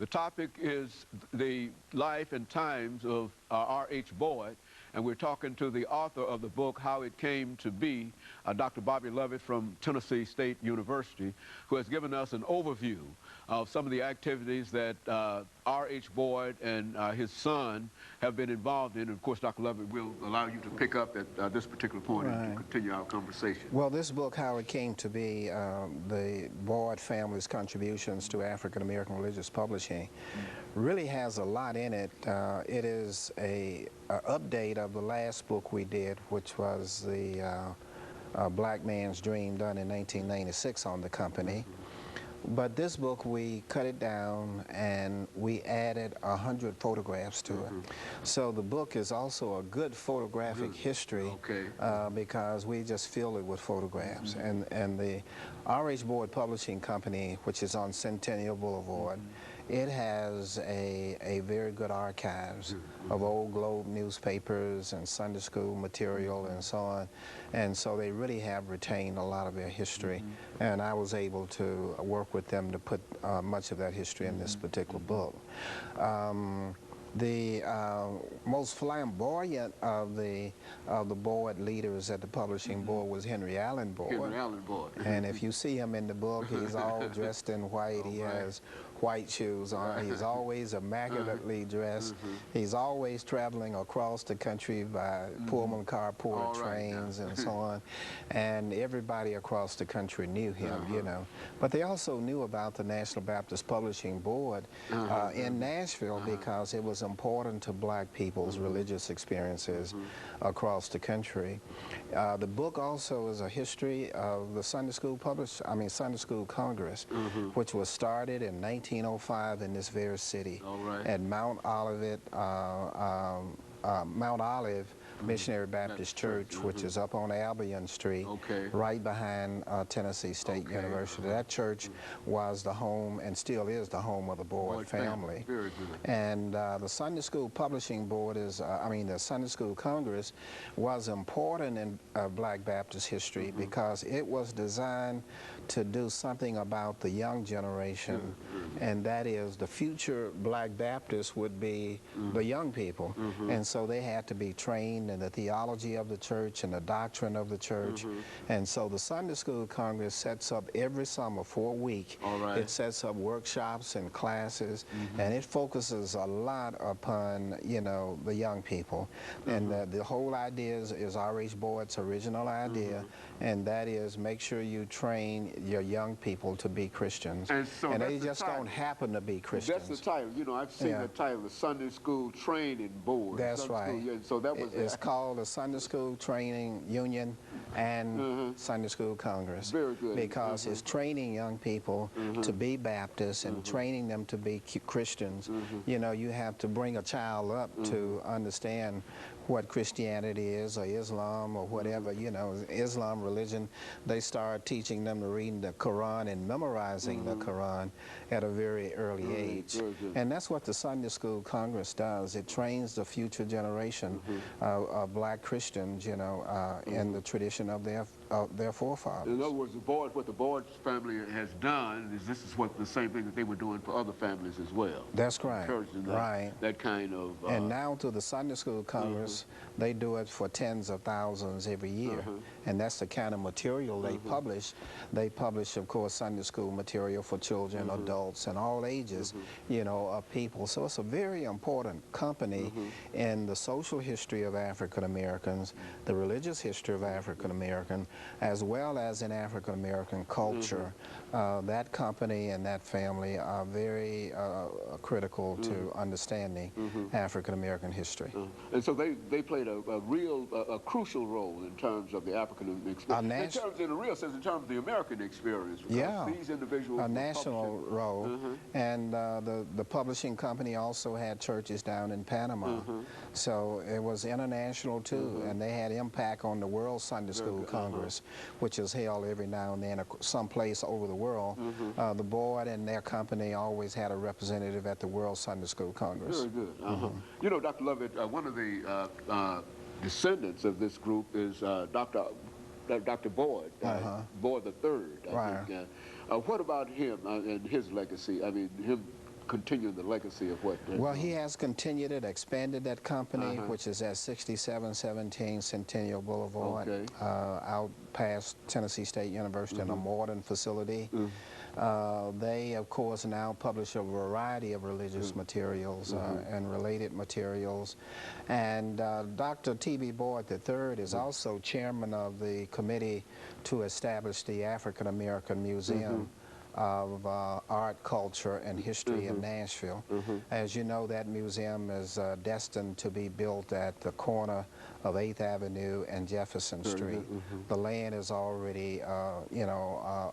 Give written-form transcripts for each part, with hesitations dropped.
The topic is the life and times of R.H. Boyd, and we're talking to the author of the book, How It Came to Be, Dr. Bobby Lovett from Tennessee State University, who has given us an overview of some of the activities that R.H. Boyd and his son have been involved in. And of course, Dr. Lovett will allow you to pick up at this particular point and to continue our conversation. Well, this book, How It Came to Be, the Boyd family's contributions to African American religious publishing, really has a lot in it. It is a update of the last book we did, which was the Black Man's Dream, done in 1996 on the company. But this book, we cut it down and we added 100 photographs to it. So the book is also a good photographic history, because we just fill it with photographs. And the R.H. Boyd Publishing Company, which is on Centennial Boulevard, it has a very good archives of old Globe newspapers and Sunday school material and so on. And so they really have retained a lot of their history. And I was able to work with them to put much of that history in this particular book. The most flamboyant of the Boyd leaders at the publishing board was Henry Allen Boyd. Henry Allen Boyd. And if you see him in the book, he's all dressed in white. He has white shoes on. He's always immaculately dressed. He's always traveling across the country by Pullman carport trains and so on. And everybody across the country knew him, you know. But they also knew about the National Baptist Publishing Board in Nashville, because it was important to black people's religious experiences across the country. The book also is a history of the Sunday School Sunday School Congress, which was started in 1905 in this very city at Mount Olive Missionary Baptist Church, which is up on Albion Street, right behind Tennessee State University. That church was the home, and still is the home, of the Boyd family. Very good. And the Sunday School Publishing Board is, the Sunday School Congress was important in Black Baptist history, because it was designed to do something about the young generation, and that is the future Black Baptists would be the young people. And so they had to be trained in the theology of the church and the doctrine of the church. And so the Sunday School Congress sets up every summer for a week. It sets up workshops and classes, and it focuses a lot upon, you know, the young people. And the whole idea is R.H. Boyd's original idea, and that is make sure you train your young people to be Christians. And they just don't happen to be Christians. That's the title. You know, I've seen the title, the Sunday School Training Board. That's right. So that was it's called the Sunday School Training Union and Sunday School Congress. Very good. Because it's training young people to be Baptists and training them to be Christians. You know, you have to bring a child up to understand what Christianity is, or Islam, or whatever, you know, Islam religion. They start teaching them to read the Quran and memorizing the Quran at a very early age. And that's what the Sunday School Congress does. It trains the future generation of black Christians, you know, in the tradition of their forefathers. In other words, what the Boyd family has done is this is what the same thing that they were doing for other families as well. That's right. Encouraging that kind of... and now to the Sunday School Congress, they do it for tens of thousands every year. And that's the kind of material they publish. They publish, of course, Sunday school material for children, adults, and all ages, you know, of people. So it's a very important company in the social history of African Americans, the religious history of African American, as well as in African American culture. That company and that family are very critical to understanding African American history. And so they played a crucial role in terms of the African experience. In a real sense, in terms of the American experience. These individuals. A national role. And the publishing company also had churches down in Panama. So it was international too. And they had impact on the World Sunday School Congress, which is held every now and then someplace over the world. The Boyd and their company always had a representative at the World Sunday School Congress. Very good. You know, Dr. Lovett, one of the descendants of this group is Dr. Boyd, Boyd III, I think. What about him and his legacy? I mean, him continuing the legacy of what? Well, he has continued it, expanded that company, which is at 6717 Centennial Boulevard, out past Tennessee State University in a modern facility. They, of course, now publish a variety of religious materials and related materials. And Dr. T.B. Boyd III is also chairman of the committee to establish the African American Museum of art, culture, and history in Nashville. As you know, that museum is destined to be built at the corner of 8th Avenue and Jefferson Street. The land is already, you know,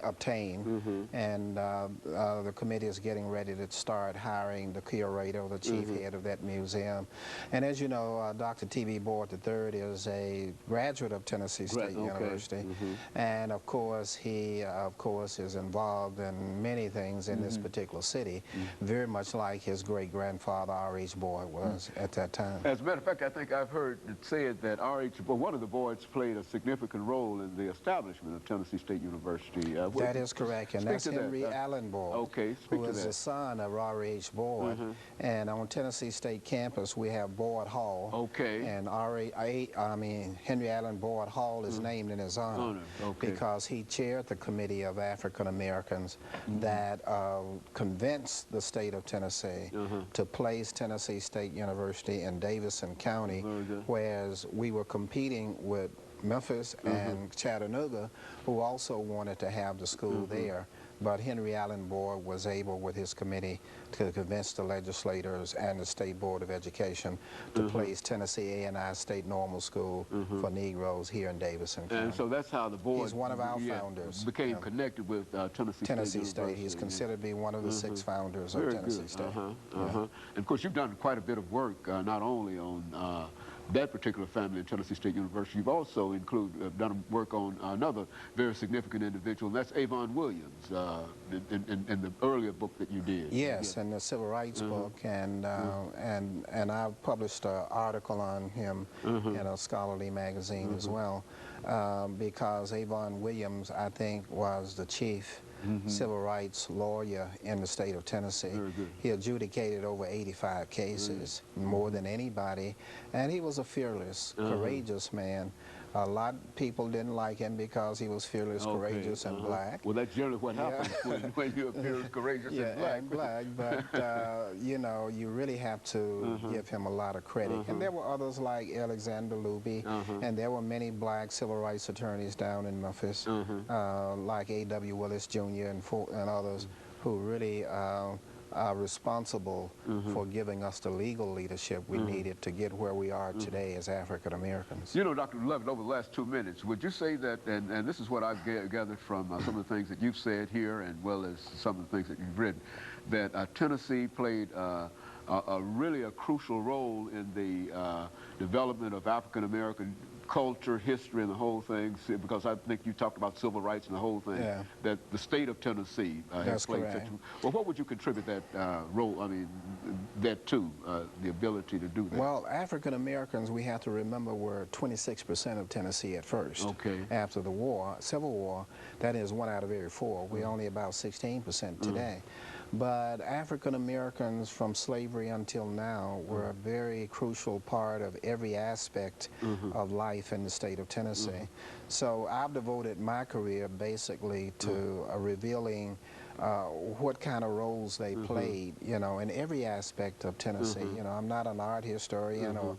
obtained, and the committee is getting ready to start hiring the curator, the chief head of that museum. And as you know, Dr. T.B. Boyd III is a graduate of Tennessee State University, and of course, he, is involved in many things in this particular city, very much like his great-grandfather, R.H. Boyd, was at that time. As a matter of fact, I think I've heard it said that R.H. Boyd, one of the Boyds, played a significant role in the establishment of Tennessee State University. That is correct, and that's Henry Allen Boyd, who is the son of R.H. Boyd. And on Tennessee State campus, we have Boyd Hall. And Henry Allen Boyd Hall is named in his honor because he chaired the committee of African Americans that convinced the state of Tennessee to place Tennessee State University in Davidson County, whereas we were competing with Memphis and Chattanooga, who also wanted to have the school there. But Henry Allen Boyd was able, with his committee, to convince the legislators and the State Board of Education to place Tennessee A&I State Normal School for Negroes here in Davidson County. And so that's how the Board, he's one of our founders. Became connected with Tennessee State. He's considered to be one of the 6 founders of Tennessee State. And of course, you've done quite a bit of work, not only on that particular family at Tennessee State University. You've also done work on another very significant individual, and that's Avon Williams, in the earlier book that you did. Yes, in the Civil Rights book, and I've published an article on him in a scholarly magazine as well, because Avon Williams, I think, was the chief civil rights lawyer in the state of Tennessee. He adjudicated over 85 cases, more than anybody, and he was a fearless, courageous man. A lot of people didn't like him because he was fearless, courageous, and black. Well, that's generally what happens when you appear courageous and black. But you know, you really have to give him a lot of credit. And there were others like Alexander Luby, and there were many black civil rights attorneys down in Memphis, like A.W. Willis Jr. and others, who really are responsible for giving us the legal leadership we needed to get where we are today as African Americans. You know, Dr. BLovett, over the last 2 minutes, would you say that, and this is what I've gathered from some of the things that you've said here, and well as some of the things that you've written, that Tennessee played really a crucial role in the development of African American culture, history, and the whole thing, because I think you talked about civil rights and the whole thing, that the state of Tennessee has played such a... Well, what would you contribute that role, that to, the ability to do that? Well, African Americans, we have to remember, were 26% of Tennessee at first. After the war, Civil War, that is 1 out of every 4. We're only about 16% today. But African Americans from slavery until now were a very crucial part of every aspect of life in the state of Tennessee. So I've devoted my career basically to revealing what kind of roles they played, you know, in every aspect of Tennessee. You know, I'm not an art historian or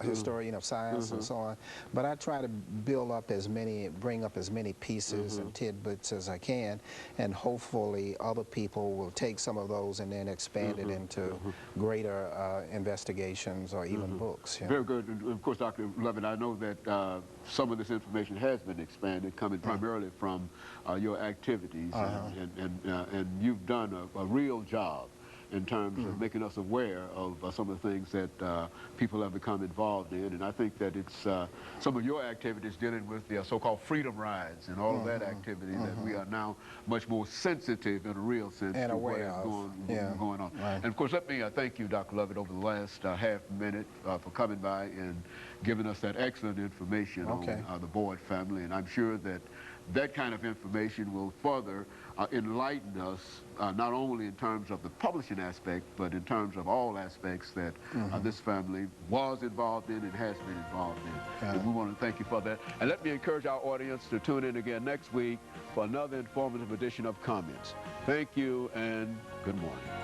historian of science and so on, but I try to bring up as many pieces and tidbits as I can, and hopefully other people will take some of those and then expand it into greater investigations or even books. You know? Very good. And of course, Dr. BLovett, I know that some of this information has been expanded, coming primarily from your activities, and you've done a real job in terms of making us aware of some of the things that people have become involved in. And I think that it's some of your activities dealing with the so-called freedom rides and all of that activity that we are now much more sensitive in a real sense and to what aware is going on. And of course, let me thank you, Dr. BLovett, over the last half minute for coming by and giving us that excellent information on the Boyd family. And I'm sure that that kind of information will further enlighten us, not only in terms of the publishing aspect, but in terms of all aspects that this family was involved in and has been involved in. And we want to thank you for that. And let me encourage our audience to tune in again next week for another informative edition of Comments. Thank you and good morning.